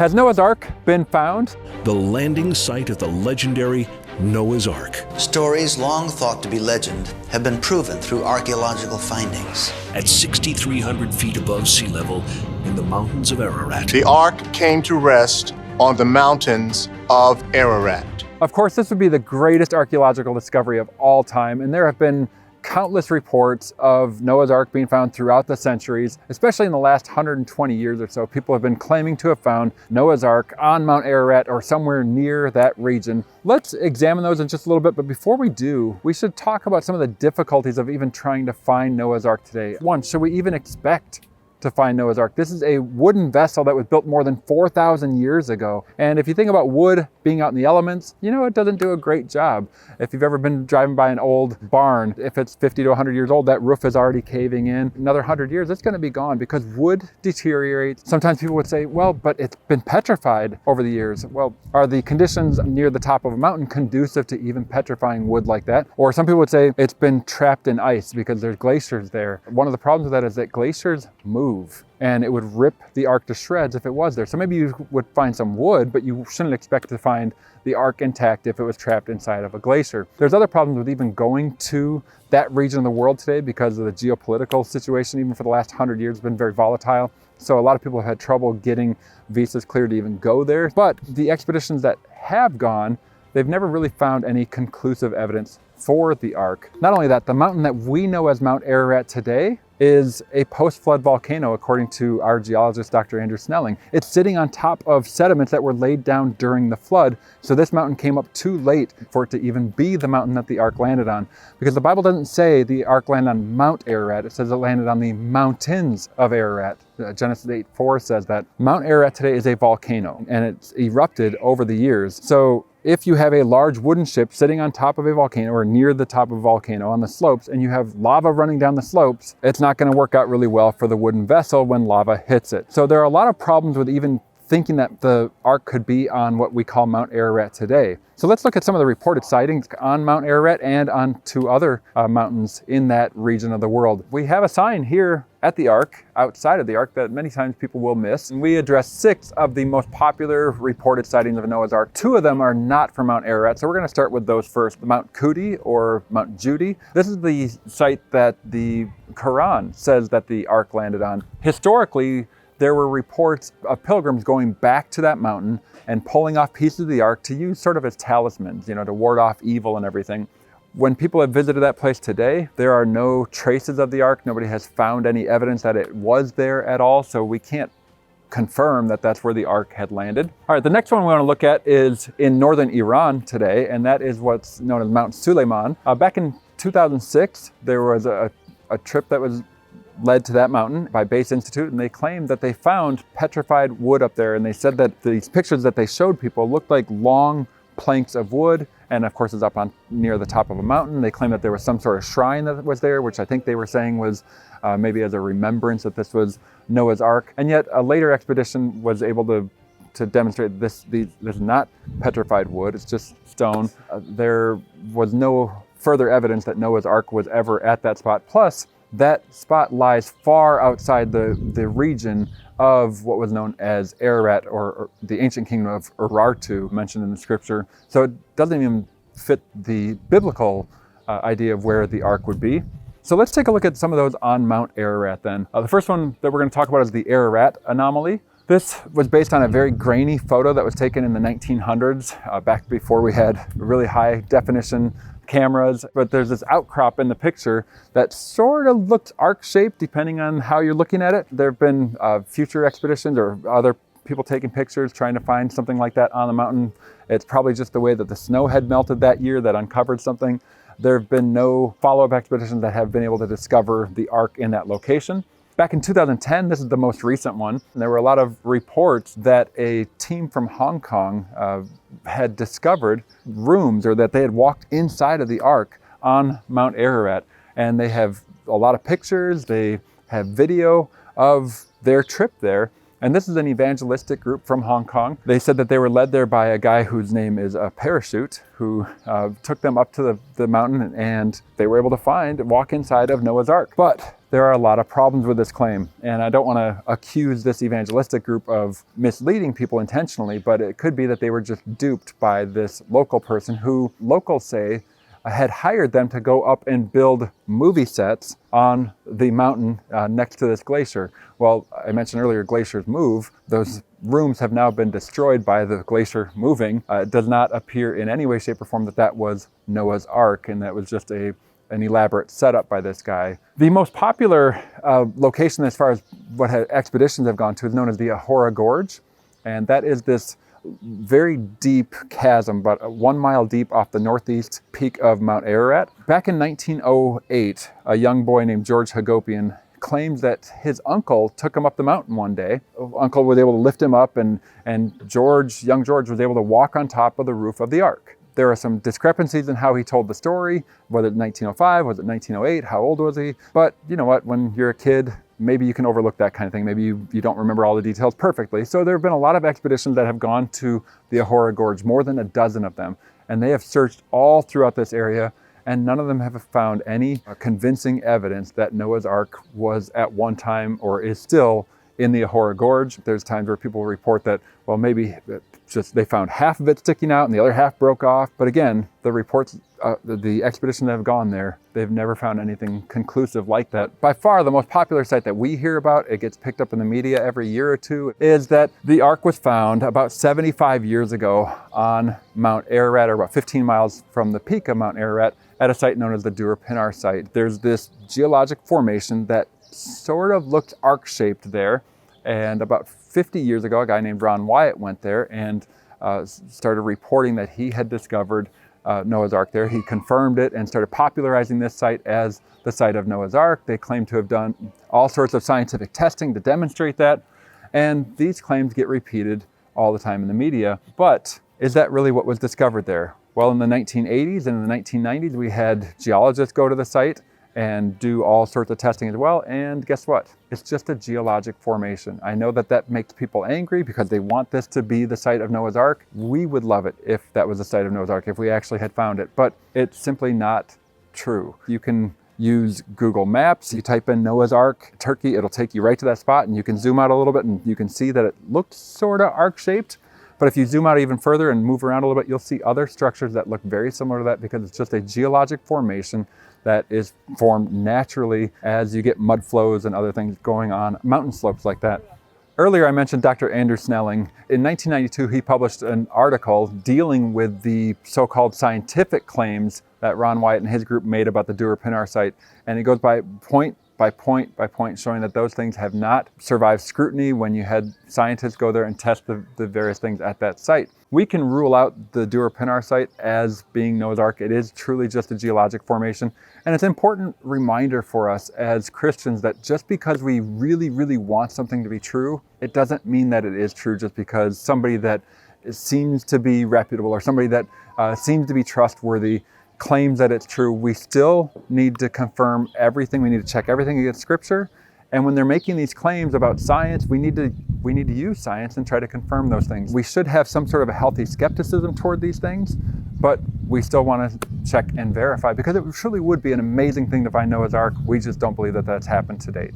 Has Noah's Ark been found? The landing site of the legendary Noah's Ark. Stories long thought to be legend have been proven through archaeological findings. At 6,300 feet above sea level in the mountains of Ararat. The Ark came to rest on the mountains of Ararat. Of course, this would be the greatest archaeological discovery of all time, and there have been countless reports of Noah's Ark being found throughout the centuries, especially in the last 120 years or so. People have been claiming to have found Noah's Ark on Mount Ararat or somewhere near that region. Let's examine those in just a little bit, but before we do, we should talk about some of the difficulties of even trying to find Noah's Ark today. One, should we even expect to find Noah's Ark? This is a wooden vessel that was built more than 4,000 years ago. And if you think about wood being out in the elements, you know, it doesn't do a great job. If you've ever been driving by an old barn, if it's 50 to 100 years old, that roof is already caving in. Another 100 years, it's gonna be gone because wood deteriorates. Sometimes people would say, well, but it's been petrified over the years. Well, are the conditions near the top of a mountain conducive to even petrifying wood like that? Or some people would say it's been trapped in ice because there's glaciers there. One of the problems with that is that glaciers move, and it would rip the Ark to shreds if it was there. So maybe you would find some wood, but you shouldn't expect to find the Ark intact if it was trapped inside of a glacier. There's other problems with even going to that region of the world today because of the geopolitical situation, even for the last 100 years, has been very volatile. So a lot of people have had trouble getting visas cleared to even go there. But the expeditions that have gone, they've never really found any conclusive evidence for the Ark. Not only that, the mountain that we know as Mount Ararat today is a post-flood volcano, according to our geologist, Dr. Andrew Snelling. It's sitting on top of sediments that were laid down during the flood. So this mountain came up too late for it to even be the mountain that the Ark landed on. Because the Bible doesn't say the Ark landed on Mount Ararat, it says it landed on the mountains of Ararat. Genesis 8:4 says that Mount Ararat today is a volcano and it's erupted over the years. So if you have a large wooden ship sitting on top of a volcano or near the top of a volcano on the slopes and you have lava running down the slopes, it's not going to work out really well for the wooden vessel when lava hits it. So there are a lot of problems with even thinking that the Ark could be on what we call Mount Ararat today. So let's look at some of the reported sightings on Mount Ararat and on two other mountains in that region of the world. We have a sign here at the Ark, outside of the Ark, that many times people will miss. And we address 6 of the most popular reported sightings of Noah's Ark. 2 of them are not from Mount Ararat, so we're going to start with those first. Mount Kuti or Mount Judy. This is the site that the Quran says that the Ark landed on. Historically, there were reports of pilgrims going back to that mountain and pulling off pieces of the Ark to use sort of as talismans, you know, to ward off evil and everything. When people have visited that place today, there are no traces of the Ark. Nobody has found any evidence that it was there at all, so we can't confirm that that's where the Ark had landed. All right, the next one we want to look at is in northern Iran today, and that is what's known as Mount Suleiman. Back in 2006, there was a trip that was led to that mountain by Base Institute, and they claimed that they found petrified wood up there, and they said that these pictures that they showed people looked like long planks of wood, and of course it's up on near the top of a mountain. They claimed that there was some sort of shrine that was there, which I think they were saying was maybe as a remembrance that this was Noah's Ark. And yet a later expedition was able to demonstrate this is not petrified wood, it's just stone. There was no further evidence that Noah's Ark was ever at that spot. Plus, that spot lies far outside the region of what was known as Ararat, or the ancient kingdom of Urartu, mentioned in the scripture. So it doesn't even fit the biblical idea of where the Ark would be. So let's take a look at some of those on Mount Ararat then. The first one that we're going to talk about is the Ararat anomaly. This was based on a very grainy photo that was taken in the 1900s, back before we had really high definition cameras. But there's this outcrop in the picture that sort of looked Ark-shaped depending on how you're looking at it. There have been future expeditions or other people taking pictures trying to find something like that on the mountain. It's probably just the way that the snow had melted that year that uncovered something. There have been no follow-up expeditions that have been able to discover the Ark in that location. Back in 2010, this is the most recent one, there were a lot of reports that a team from Hong Kong had discovered rooms, or that they had walked inside of the Ark on Mount Ararat. And they have a lot of pictures, they have video of their trip there. And this is an evangelistic group from Hong Kong. They said that they were led there by a guy whose name is Parachute, who took them up to the mountain, and they were able to walk inside of Noah's Ark. But there are a lot of problems with this claim, and I don't want to accuse this evangelistic group of misleading people intentionally, but it could be that they were just duped by this local person who locals say had hired them to go up and build movie sets on the mountain next to this glacier. Well, I mentioned earlier glaciers move. Those rooms have now been destroyed by the glacier moving. It does not appear in any way, shape, or form that was Noah's Ark, and that was just an elaborate setup by this guy. The most popular location as far as what expeditions have gone to is known as the Ahora Gorge, and that is this very deep chasm, about 1 mile deep off the northeast peak of Mount Ararat. Back in 1908, a young boy named George Hagopian claims that his uncle took him up the mountain one day. Uncle was able to lift him up, and young George was able to walk on top of the roof of the Ark. There are some discrepancies in how he told the story, whether it's 1905, was it 1908, how old was he? But you know what, when you're a kid, maybe you can overlook that kind of thing. Maybe you don't remember all the details perfectly. So there have been a lot of expeditions that have gone to the Ahora Gorge, more than a dozen of them. And they have searched all throughout this area, and none of them have found any convincing evidence that Noah's Ark was at one time or is still in the Ahora Gorge. There's times where people report that, well, maybe just they found half of it sticking out and the other half broke off. But again, the reports, the expeditions that have gone there, they've never found anything conclusive like that. By far, the most popular site that we hear about, it gets picked up in the media every year or two, is that the Ark was found about 75 years ago on Mount Ararat, or about 15 miles from the peak of Mount Ararat, at a site known as the Dura-Pinar site. There's this geologic formation that sort of looked arc-shaped there. And about 50 years ago, a guy named Ron Wyatt went there and started reporting that he had discovered Noah's Ark there. He confirmed it and started popularizing this site as the site of Noah's Ark. They claim to have done all sorts of scientific testing to demonstrate that. And these claims get repeated all the time in the media. But is that really what was discovered there? Well, in the 1980s and in the 1990s, we had geologists go to the site and do all sorts of testing as well. And guess what? It's just a geologic formation. I know that makes people angry because they want this to be the site of Noah's Ark. We would love it if that was the site of Noah's Ark, if we actually had found it, but it's simply not true. You can use Google Maps. You type in Noah's Ark, Turkey, it'll take you right to that spot, and you can zoom out a little bit and you can see that it looks sort of arc-shaped. But if you zoom out even further and move around a little bit, you'll see other structures that look very similar to that, because it's just a geologic formation that is formed naturally as you get mud flows and other things going on mountain slopes like that. Earlier I mentioned Dr. Andrew Snelling. In 1992, he published an article dealing with the so-called scientific claims that Ron Wyatt and his group made about the Dura-Pinar site. And it goes by point by point by point, showing that those things have not survived scrutiny when you had scientists go there and test the various things at that site. We can rule out the Dura-Pinar site as being Noah's Ark. It is truly just a geologic formation. And it's an important reminder for us as Christians that just because we really, really want something to be true, it doesn't mean that it is true just because somebody that seems to be reputable or somebody that seems to be trustworthy claims that it's true. We still need to confirm everything. We need to check everything against Scripture. And when they're making these claims about science, we need to use science and try to confirm those things. We should have some sort of a healthy skepticism toward these things, but we still want to check and verify, because it truly would be an amazing thing to find Noah's Ark. We just don't believe that that's happened to date.